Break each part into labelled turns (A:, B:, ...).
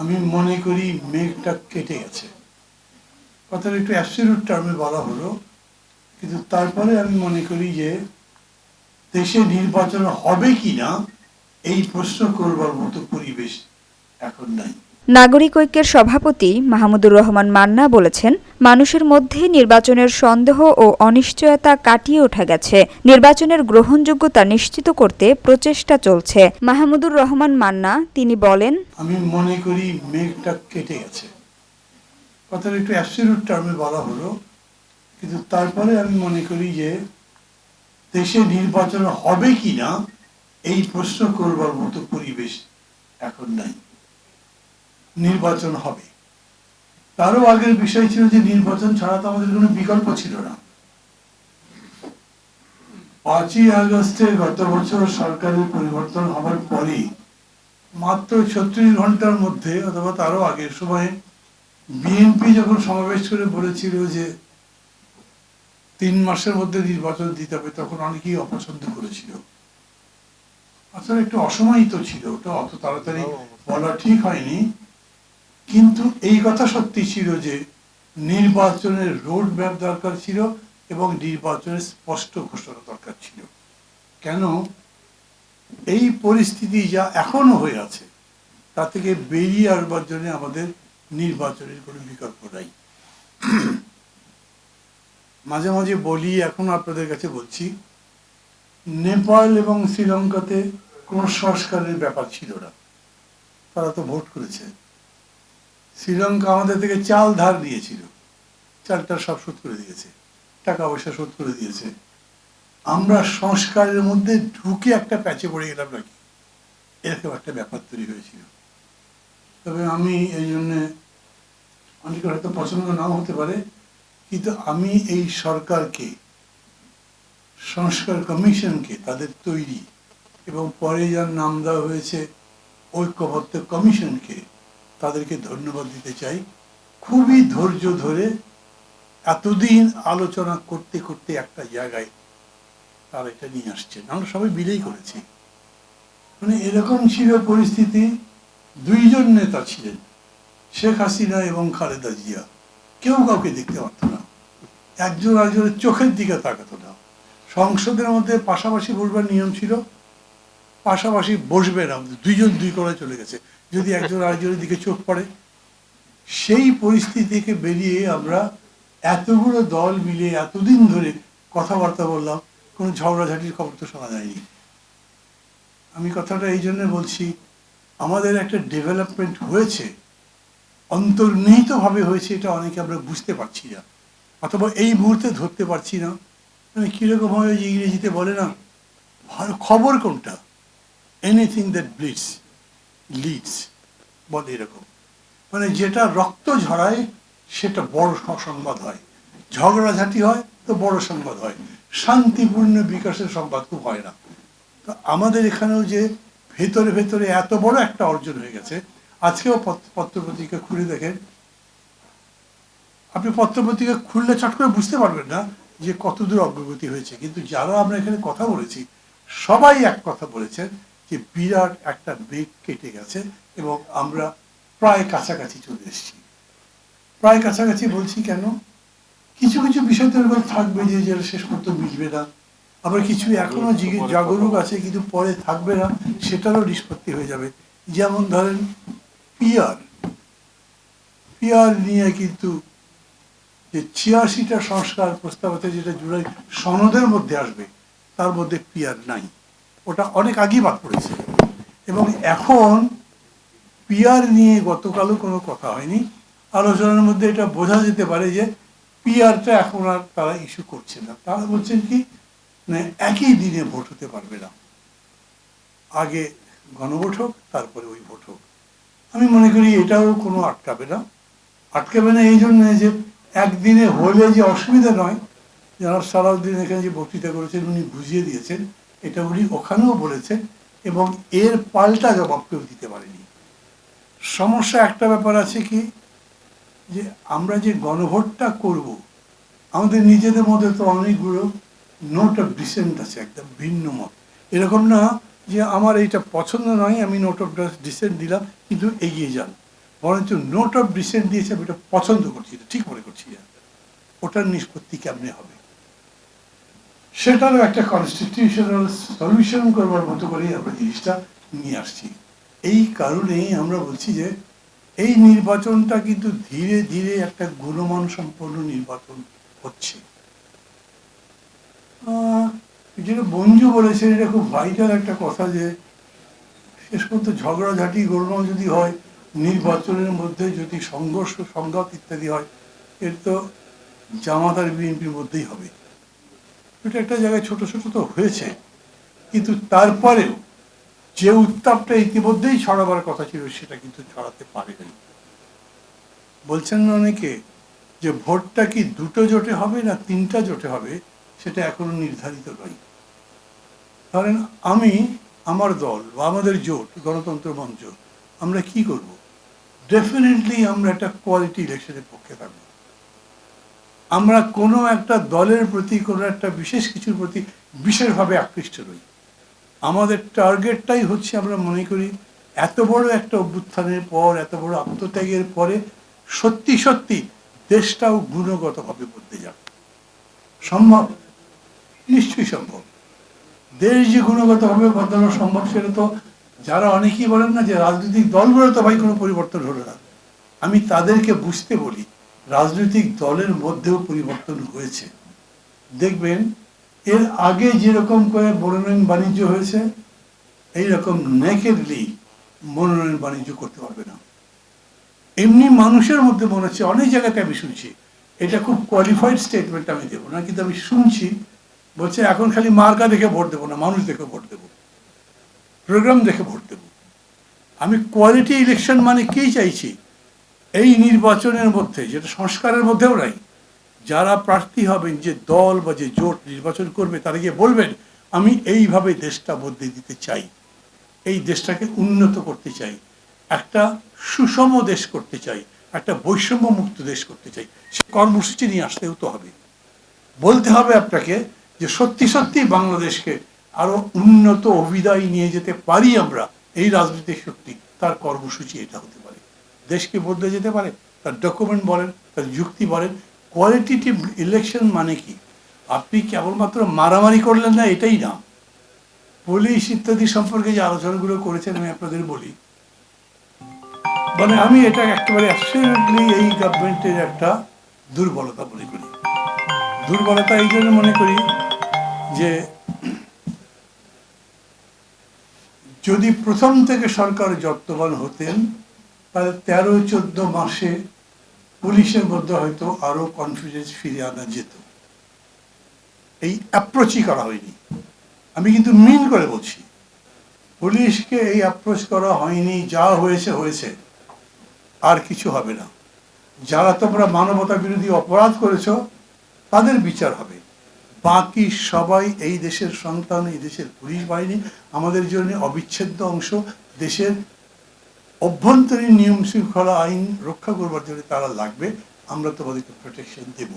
A: আমি মনে করি মেঘটা কেটে গেছে। কথাটা একটু অ্যাবসলিউট টার্মে বলা হলো, কিন্তু তারপরে আমি মনে করি যে দেশে নির্বাচন হবে কিনা এই প্রশ্ন করবার মতো পরিবেশ এখন নাই।
B: নাগরিক ঐক্যের সভাপতি মাহমুদুর রহমান মান্না বলেছেন, মানুষের মধ্যে নির্বাচনের সন্দেহ ও অনিশ্চয়তা কাটিয়ে ওঠা গেছে। নির্বাচনের গ্রহণযোগ্যতা নিশ্চিত করতে প্রচেষ্টা চলছে। মাহমুদুর রহমান মান্না তিনি বলেন,
A: আমি মনে করি মেঘটা কেটে গেছে। কথাটা একটু অ্যাবসলিউট টার্মে বলা হলো, কিন্তু তারপরে আমি মনে করি যে দেশে নির্বাচন হবে কিনা এই প্রশ্ন করবার মতো পরিবেশ এখন নাই। নির্বাচন হবে। তারও আগের বিষয় ছিল যে নির্বাচন ছাড়া তো আমাদের কোনো বিকল্প ছিল না। 5ই আগস্টে গত বছর সরকারের পরিবর্তন হবার পরে মাত্র 36 ঘন্টার মধ্যে অথবা তারও আগের সময়ে বিএনপি যখন সমাবেশ করে বলেছিল যে 3 মাসের মধ্যে নির্বাচন দিতে হবে, তখন অনেকেই অপছন্দ করেছিল। আসলে একটু অসময়িত ছিল, ওটা অত তাড়াতাড়ি বলা ঠিক হয়নি। কিন্তু এই কথা সত্যি ছিল যে নির্বাচনের রোড ম্যাপ দরকার ছিল এবং নির্বাচনের স্পষ্ট ঘোষণা দরকার ছিল। কেন এই পরিস্থিতি যা এখনো হয়ে আছে তা থেকে বেরিয়ে আসবার জন্য আমাদের নির্বাচনের কোনো বিকল্প নাই। মাঝে মাঝে বলি, এখন আপনাদের কাছে বলছি, নেপাল এবং শ্রীলঙ্কাতে কোনো সংস্কারের ব্যাপার ছিল না, তারা তো ভোট করেছে। শ্রীলঙ্কা আমাদের থেকে চাল ধার নিয়েছিল, চালটা সব শোধ করে দিয়েছে, টাকা পয়সা শোধ করে দিয়েছে। আমরা সংস্কারের মধ্যে ঢুকে একটা প্যাচে পড়ে গেলাম নাকি, এরকম একটা ব্যাপার তৈরি হয়েছিল। তবে আমি এই জন্যে, অনেকের হয়তো পছন্দ নাও হতে পারে, কিন্তু আমি এই সরকারকে, সংস্কার কমিশনকে, তাদের তৈরি এবং পরে যার নাম দেওয়া হয়েছে ঐক্যবদ্ধ কমিশনকে, তাদেরকে ধন্যবাদ দিতে চাই। খুবই ধৈর্য ধরে এতদিন আলোচনা করতে করতে একটা জায়গায় তারা এটা নিয়ে আসছেন। আমরা সবাই মিলেই করেছি। মানে এরকম ছিল পরিস্থিতি, দুইজন নেতা ছিলেন, শেখ হাসিনা এবং খালেদা জিয়া, কেউ কাউকে দেখতে পারত না, একজন আরেকজনের চোখের দিকে তাকাতো না। সংসদের মধ্যে পাশাপাশি বসবার নিয়ম ছিল, পাশাপাশি বসবে না, দুইজন দুই করে চলে গেছে যদি একজন আরেকজনের দিকে চোখ পড়ে। সেই পরিস্থিতি থেকে বেরিয়ে আমরা এতগুলো দল মিলে এতদিন ধরে কথাবার্তা বললাম, কোনো ঝগড়াঝাটির খবর তো শোনা যায়নি। আমি কথাটা এই জন্য বলছি, আমাদের একটা ডেভেলপমেন্ট হয়েছে, অন্তর্নিহিতভাবে হয়েছে, এটা অনেকে আমরা বুঝতে পারছি না, অথবা এই মুহূর্তে ধরতে পারছি না। মানে কীরকম হয়, যে ইংরেজিতে বলে না, ভালো খবর কোনটা, এনিথিং দ্যাট ব্লিডস লিডস, বলে এরকম। মানে যেটা রক্ত ঝরায় সেটা বড় সংবাদ হয়, ঝগড়াঝাটি হয় তো বড় সংবাদ হয়, শান্তিপূর্ণ বিকাশের সংবাদ খুব হয় না। তো আমাদের এখানেও যে ভেতরে ভেতরে এত বড় একটা অর্জন হয়ে গেছে। আজকেও পত্রপত্রিকা খুলে দেখেন, আপনি পত্রপত্রিকা খুললে চট করে বুঝতে পারবেন না যে কতদূর অগ্রগতি হয়েছে, কিন্তু যারা আমরা এখানে কথা বলেছি সবাই এক কথা বলেছেন যে বিরাট একটা বেগ কেটে গেছে এবং আমরা প্রায় কাছাকাছি চলে এসেছি। প্রায় কাছাকাছি বলছি কেন, কিছু কিছু বিষয় তো এরকম থাকবে যে যেটা শেষ পর্যন্ত মিলবে না, আবার কিছু এখনো জাগরুক আছে কিন্তু পরে থাকবে না, সেটারও নিষ্পত্তি হয়ে যাবে। যেমন ধরেন পিআর, পিআর নিয়ে কিন্তু যে 86টা সংস্কার প্রস্তাব আছে, যেটা জুলাই সনদের মধ্যে আসবে, তার মধ্যে পিআর নাই, ওটা অনেক আগেই বাদ পড়েছে। এবং এখন পিআর নিয়ে গতকালও কোনো কথা হয়নি, আলোচনার মধ্যে এটা বোঝা যেতে পারে যে পিআরটা এখন আর তারা ইস্যু করছে না। তারা বলছেন কি, মানে একই দিনে ভোট হতে পারবে না, আগে গণভোট হোক তারপরে ওই ভোট হোক। আমি মনে করি এটাও কোনো আটকাবে না। আটকাবে না এই জন্য যে একদিনে হলে যে অসুবিধা নয়, যারা সারাউদ্দিন এখানে যে বক্তৃতা করেছেন উনি বুঝিয়ে দিয়েছেন, এটা উনি ওখানেও বলেছেন এবং এর পাল্টা জবাব কেউ দিতে পারেনি। সমস্যা একটা ব্যাপার আছে কি, যে আমরা যে গণভোটটা করব, আমাদের নিজেদের মধ্যে তো অনেকগুলো নোট অফ ডিসেন্ট আছে, একদম ভিন্ন মত। এরকম না যে আমার এইটা পছন্দ নয়, আমি নোট অফ ডিসেন্ট দিলাম কিন্তু এগিয়ে যান। বরঞ্চ নোট অফ ডিসেন্ট দিয়েছে, আমি এটা পছন্দ করছি না, ঠিক মনে করছি না। ওটার নিষ্পত্তি কেমনে হবে সেটারও একটা কনস্টিটিউশনাল সলিউশন করবার মতো করেই আমরা জিনিসটা নিয়ে আসছি। এই কারণেই আমরা বলছি যে এই নির্বাচনটা কিন্তু ধীরে ধীরে একটা গুণমান সম্পন্ন নির্বাচন হচ্ছে। যেটা মঞ্জু বলেছেন, এটা খুব ভাইটাল একটা কথা, যে শেষ পর্যন্ত ঝগড়াঝাটি গোলমাল যদি হয়, নির্বাচনের মধ্যে যদি সংঘর্ষ সংঘাত ইত্যাদি হয়, এর তো জামাত আর বিএনপির মধ্যেই হবে। এটা একটা জায়গায় ছোট ছোট তো হয়েছে, কিন্তু তারপরেও যে উত্তাপটা ইতিমধ্যেই ছড়াবার কথা ছিল সেটা কিন্তু ছড়াতে পারেনি। বলছেন না অনেকে যে ভোটটা কি দুটো জোটে হবে না তিনটা জোটে হবে, সেটা এখনো নির্ধারিত নয়। ধরেন আমি, আমার দল বা আমাদের জোট গণতন্ত্র মঞ্চ, আমরা কি করব? ডেফিনেটলি আমরা একটা কোয়ালিটি ইলেকশনের পক্ষে থাকবো। আমরা কোনো একটা দলের প্রতি, কোনো একটা বিশেষ কিছুর প্রতি বিশেষভাবে আকৃষ্ট নই। আমাদের টার্গেটটাই হচ্ছে, আমরা মনে করি এত বড় একটা অভ্যুত্থানের পর, এত বড় আত্মত্যাগের পরে সত্যি সত্যি দেশটাও গুণগতভাবে বদলে যাবে। সম্ভব? নিশ্চয়ই সম্ভব। দেশ যে গুণগতভাবে বদলানো সম্ভব, সেটা তো যারা অনেকেই বলেন না যে রাজনৈতিক দলগুলো তো ভাই কোনো পরিবর্তন হলো না, আমি তাদেরকে বুঝতে বলি রাজনৈতিক দলের মধ্যেও পরিবর্তন হয়েছে। দেখবেন এর আগে যেরকম করে মনোনয়ন বাণিজ্য হয়েছে, এইরকম নেকেডলি মনোনয়ন বাণিজ্য করতে পারবে না। এমনি মানুষের মধ্যে মনে হচ্ছে, অনেক জায়গাতে আমি শুনছি, এটা খুব কোয়ালিফাইড স্টেটমেন্ট আমি দেবো না, কিন্তু আমি শুনছি, বলছে এখন খালি মার্কা দেখে ভোট দেবো না, মানুষ দেখে ভোট দেবো, প্রোগ্রাম দেখে ভোট দেবো। আমি কোয়ালিটি ইলেকশন মানে কি চাইছি? এই নির্বাচনের মধ্যে, যেটা সংস্কারের মধ্যেও নাই, যারা প্রার্থী হবেন, যে দল বা যে জোট নির্বাচন করবে, তারা গিয়ে বলবেন আমি এইভাবে দেশটা বদলে দিতে চাই, এই দেশটাকে উন্নত করতে চাই, একটা সুষম দেশ করতে চাই, একটা বৈষম্য মুক্ত দেশ করতে চাই। সে কর্মসূচি নিয়ে আসতেও তো হবে। বলতে হবে আপনাকে যে সত্যি সত্যি বাংলাদেশকে আরো উন্নত অভিদায় নিয়ে যেতে পারি আমরা, এই রাজনৈতিক শক্তি, তার কর্মসূচি এটা হতে পারে। দেশকে বদলে যেতে পারে, তার ডকুমেন্ট বলেন, তার যুক্তি বলেন। কোয়ালিটেটিভ ইলেকশন মানে কি? আপনি কেবলমাত্র মারামারি করলেন না, এটাই না। পুলিশ ইত্যাদি সম্পর্কে যে আলোচনাগুলো করেছেন, আমি আপনাদের বলি, মানে আমি এটা একেবারে অ্যাবসলিউটলি এই গভর্নমেন্টের একটা দুর্বলতা মনে করি। দুর্বলতা এই জন্য মনে করি যে যদি প্রথম থেকে সরকার যত্নবান হতেন, তাহলে 13-14 মাসে পুলিশের মধ্যে হয়তো আরো কনফিডেন্স ফিরে আনা যেত। এই অ্যাপ্রোচই করা হয়নি। আমি কিন্তু মিন করে বলছি, পুলিশকে এই অ্যাপ্রোচ করা হয়নি। যা হয়েছে হয়েছে, আর কিছু হবে না। যারা তোমরা মানবতা বিরোধী অপরাধ করেছো, তাদের বিচার হবে। বাকি সবাই এই দেশের সন্তান, এই দেশের পুলিশ বাহিনী আমাদের জন্য অবিচ্ছেদ্য অংশ। দেশের অভ্যন্তরীণ নিয়ম শৃঙ্খলা আইন রক্ষা করবার জন্য তারা লাগবে, আমরা তোমাদেরকে প্রোটেকশন দেব।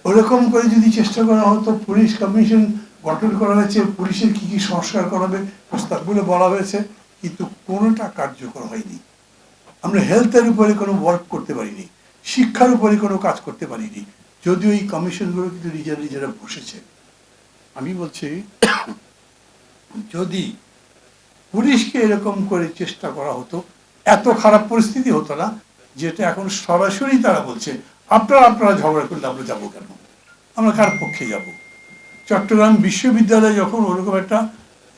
A: ওরকম করে যদি চেষ্টা করা হতো, পুলিশ কমিশন গঠন করা হয়েছে, পুলিশের কি কি সংস্কার করাবে প্রস্তাবগুলো বলা হয়েছে, কিন্তু কোনোটা কার্যকর হয়নি। আমরা হেলথের উপরে কোনো ওয়ার্ক করতে পারিনি, শিক্ষার উপরে কোনো কাজ করতে পারিনি, যদিও এই কমিশনগুলো কিন্তু নিজেরা বসেছে। আমি বলছি, যদি পুলিশকে এরকম করে চেষ্টা করা হতো, এত খারাপ পরিস্থিতি হতো না। যেটা এখন সরাসরি তারা বলছে আপনারা ঝগড়া করলে আমরা যাবো কেন, আমরা কার পক্ষে যাব? চট্টগ্রাম বিশ্ববিদ্যালয়ে যখন ওরকম একটা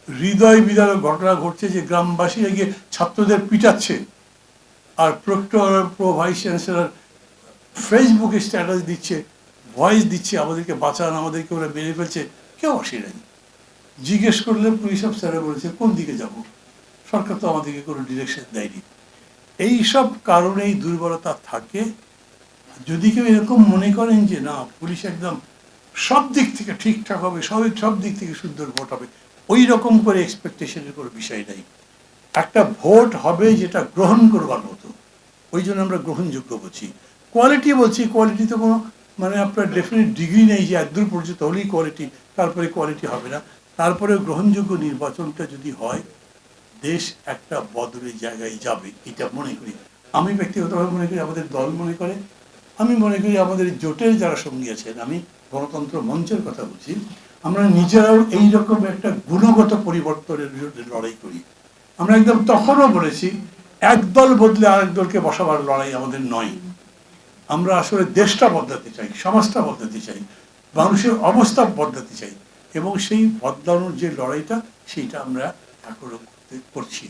A: হৃদয় বিদারক ঘটনা ঘটছে, যে গ্রামবাসীরা গিয়ে ছাত্রদের পিটাচ্ছে, আর প্রক্টর প্রো ভাইস চ্যান্সেলর ফেসবুকে স্ট্যাটাস দিচ্ছে, ভয়েস দিচ্ছে, আমাদেরকে বাঁচান, আমাদেরকে ওরা মেরে ফেলছে, কেউ আসে নাই। জিজ্ঞেস করলে পুলিশ অফিসাররা বলেছে কোন দিকে যাব, সরকার তো আমাদেরকে কোনো ডিরেকশন দেয়নি। এই সব কারণেই দুর্বলতা থাকে। যদি কেউ এরকম মনে করেন যে না, পুলিশ একদম সব দিক থেকে ঠিকঠাক হবে, সব দিক থেকে সুন্দর ভোট হবে, ওই রকম করে এক্সপেকটেশনের কোনো বিষয় নাই। একটা ভোট হবে যেটা গ্রহণ করবার মতো, ওই জন্য আমরা গ্রহণযোগ্য বলছি। কোয়ালিটি বলছি, কোয়ালিটি তো কোনো মানে আপনার ডেফিনেট ডিগ্রি নেই যে একদূর পর্যন্ত হলেই কোয়ালিটি, তারপরে কোয়ালিটি হবে না। তারপরে গ্রহণযোগ্য নির্বাচনটা যদি হয়, দেশ একটা বদলের জায়গায় যাবে, এটা মনে করি। আমি ব্যক্তিগতভাবে মনে করি, আমাদের দল মনে করে, আমি মনে করি আমাদের জোটের যারা সঙ্গী আছেন, আমি গণতন্ত্র মঞ্চের কথা বলছি, আমরা নিজেরাও এইরকম একটা গুণগত পরিবর্তনের বিরুদ্ধে লড়াই করি। আমরা একদম তখনও বলেছি একদল বদলে আরেক দলকে বসাবার লড়াই আমাদের নয়। আমরা আসলে দেশটা বদলাতে চাই, সমাজটা বদলাতে চাই, মানুষের অবস্থা বদলাতে চাই, এবং সেই বদলানোর যে লড়াইটা সেইটা আমরা এখনো করছি।